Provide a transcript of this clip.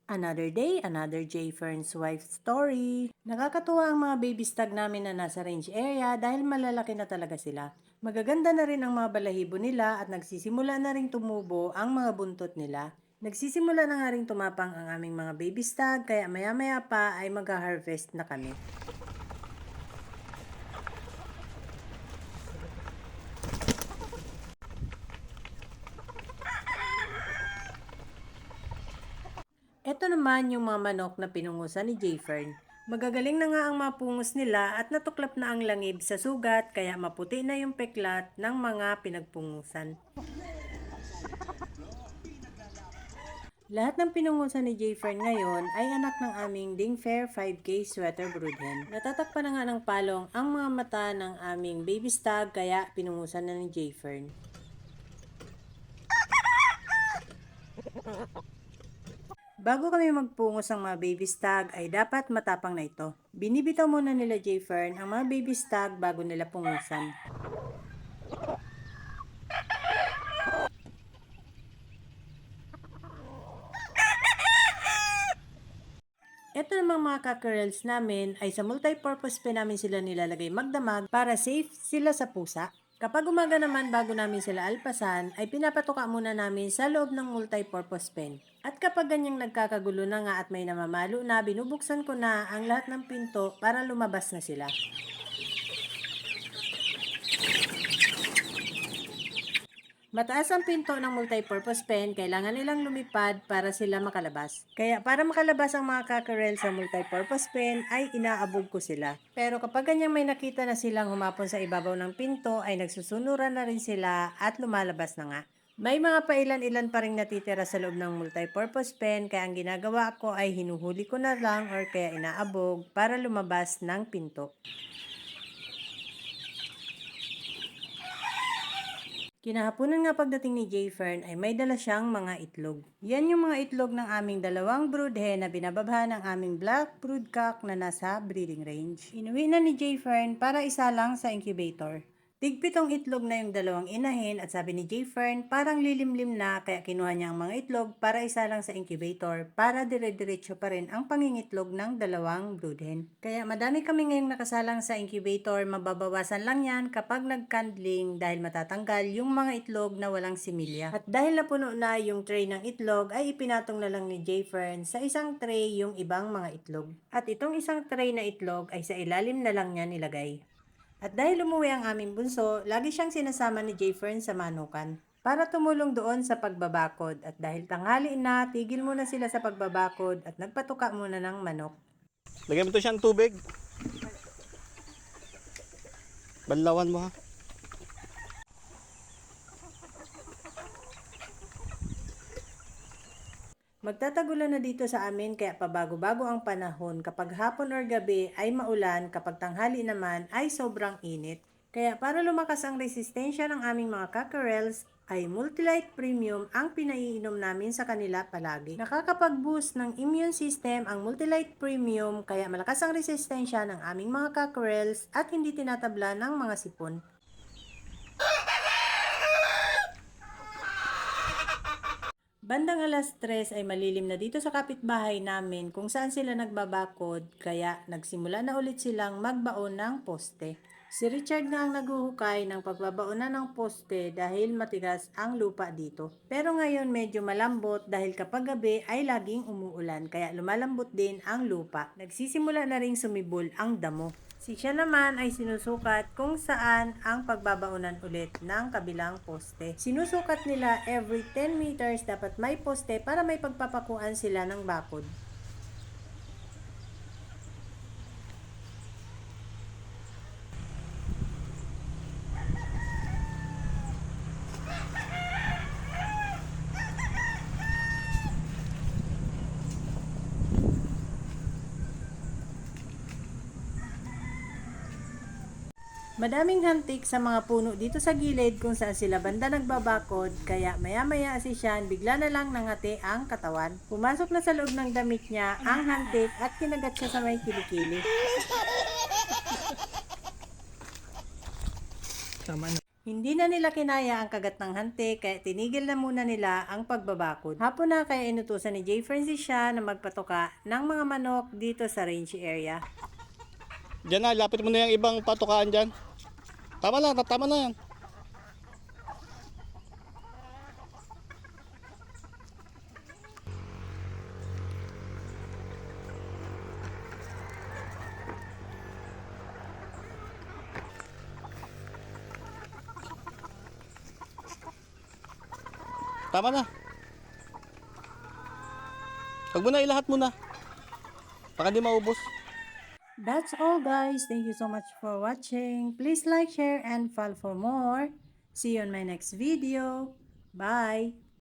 Another day, another J. Fern's wife story. Nakakatuwa ang mga baby stag namin na nasa range area dahil malalaki na talaga sila. Magaganda na rin ang mga balahibo nila at nagsisimula na rin tumubo ang mga buntot nila. Nagsisimula na nga rin tumapang ang aming mga baby stag kaya maya-maya pa ay mag-harvest na kami. Ito naman yung mga manok na pinungusan ni Jayfern. Magagaling na nga ang mga pungos nila at natuklap na ang langib sa sugat kaya maputi na yung peklat ng mga pinagpungusan. Lahat ng pinungusan ni Jayfern ngayon ay anak ng aming Dingfair 5K Sweater Broodhen. Natatakpan na nga ng palong ang mga mata ng aming baby stag kaya pinungusan na ni Jayfern. Bago kami magpungos ng mga baby stag ay dapat matapang na ito. Binibitaw muna nila Jayfern ang mga baby stag bago nila pungusan. Ito namang mga cockerels namin ay sa multi-purpose pen namin sila nilalagay magdamag para safe sila sa pusa. Kapag umaga naman bago namin sila alpasan, ay pinapatuka muna namin sa loob ng multi-purpose pen. At kapag ganyang nagkakagulo na nga at may namamalo na, binubuksan ko na ang lahat ng pinto para lumabas na sila. Mataas ang pinto ng multi-purpose pen, kailangan nilang lumipad para sila makalabas. Kaya para makalabas ang mga cockerel sa multi-purpose pen ay inaabog ko sila. Pero kapag ganyang may nakita na silang humapon sa ibabaw ng pinto ay nagsusunuran na rin sila at lumalabas na nga. May mga pailan-ilan pa rin natitira sa loob ng multi-purpose pen kaya ang ginagawa ko ay hinuhuli ko na lang or kaya inaabog para lumabas ng pinto. Kinahaponan nga pagdating ni Jayfern ay may dala siyang mga itlog. Yan yung mga itlog ng aming dalawang broodhen na binababha ng aming black broodcock na nasa breeding range. Inuwi na ni Jayfern para isa lang sa incubator. Tigpitong itlog na yung dalawang inahin at sabi ni Jayfern parang lilimlim na kaya kinuha niya ang mga itlog para isa lang sa incubator para dire-diretso pa rin ang pangingitlog ng dalawang broodhen. Kaya madami kami ngayong nakasalang sa incubator, mababawasan lang yan kapag nag-candling dahil matatanggal yung mga itlog na walang similya. At dahil napuno na yung tray ng itlog ay ipinatong na lang ni Jayfern sa isang tray yung ibang mga itlog. At itong isang tray na itlog ay sa ilalim na lang niya nilagay. At dahil umuwi ang aming bunso, lagi siyang sinasama ni Jayfern sa manukan para tumulong doon sa pagbabakod. At dahil tanghali na, tigil muna sila sa pagbabakod at nagpatuka muna ng manok. Lagyan mo to siyang tubig. Banlawan mo ha. Magtatagulan na dito sa amin kaya pabago-bago ang panahon. Kapag hapon or gabi ay maulan, kapag tanghali naman ay sobrang init. Kaya para lumakas ang resistensya ng aming mga cockerels, ay Multilite Premium ang pinaiinom namin sa kanila palagi. Nakakapag-boost ng immune system ang Multilite Premium kaya malakas ang resistensya ng aming mga cockerels at hindi tinatabla ng mga sipon. Bandang alas 3 ay malilim na dito sa kapitbahay namin kung saan sila nagbabakod kaya nagsimula na ulit silang magbaon ng poste. Si Richard nga ang naghuhukay ng pagbabaonan ng poste dahil matigas ang lupa dito. Pero ngayon medyo malambot dahil kapag gabi ay laging umuulan kaya lumalambot din ang lupa. Nagsisimula na ring sumibol ang damo. Si siya naman ay sinusukat kung saan ang pagbabaonan ulit ng kabilang poste. Sinusukat nila every 10 meters dapat may poste para may pagpapakuan sila ng bakod. Madaming hantik sa mga puno dito sa gilid kung saan sila banda nagbabakod, kaya maya-maya si Sean bigla na lang nangati ang katawan. Pumasok na sa loob ng damit niya ang hantik at kinagat siya sa may kilikili. Tama na. Hindi na nila kinaya ang kagat ng hante kaya tinigil na muna nila ang pagbabakod. Hapon na kaya inutusan ni Jay Francis siya na magpatuka ng mga manok dito sa range area. Diyan na, lapit mo na yung ibang patukaan dyan. Tama na yan. Tama na. Huwag mo na, ilahat mo na. Baka di maubos. That's all guys. Thank you so much for watching. Please like, share, and follow for more. See you on my next video. Bye!